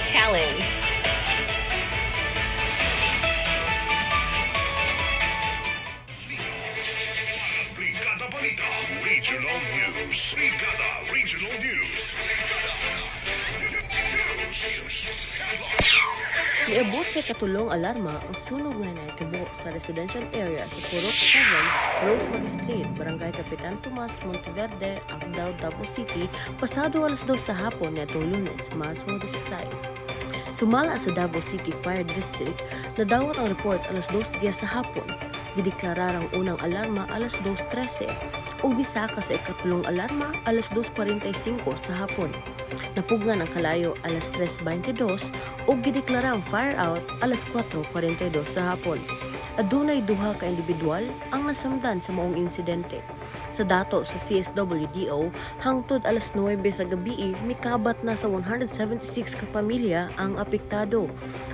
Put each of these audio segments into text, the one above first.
challenge. Brigada Balita Regional News. Brigada Regional News. Niabot sa katulong alarma ang sunog nga naitabo sa residential area sa Purok 7, Rosemary Street, Barangay Kapitan Tomas, Monteverde, Agdao, Davao City, pasado alas 2 sa hapon nitong Lunes, Marso 16. Sumala sa Davao City Fire District, nadawat ang report alas 2 diya sa hapon. Gideklarar ang unang alarma alas 2:13 o bisaka sa ikatulong alarma alas 2:45 sa hapon. Napugnan ang kalayo alas 3:22 o gideklara ang fire out alas 4:42 sa hapon. Adunay duha ka individual ang nasamdan sa maong insidente. Sa dato sa CSWDO, hangtod alas 9 sa gabi, mikabat na sa 176 ka pamilya ang apektado,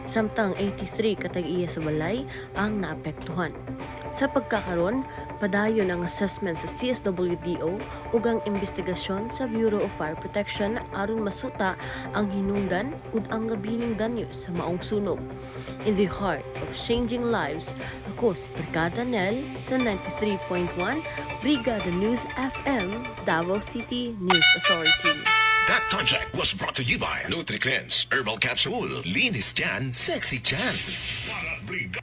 samtang 83 ka tag-iya sa balay ang naapektuhan. Sa pagkakaron, padayon ang assessment sa CSWDO ug ang investigasyon sa Bureau of Fire Protection aron masuta ang hinungdan ug ang gabiling danyo sa maong sunog. In the heart of changing lives, ako si Brigada Nel sa 93.1 Brigada News FM, Davao City News Authority. That project was brought to you by NutriCleanse Herbal Capsule. Linis Chan, Sexy Chan. Para Brigada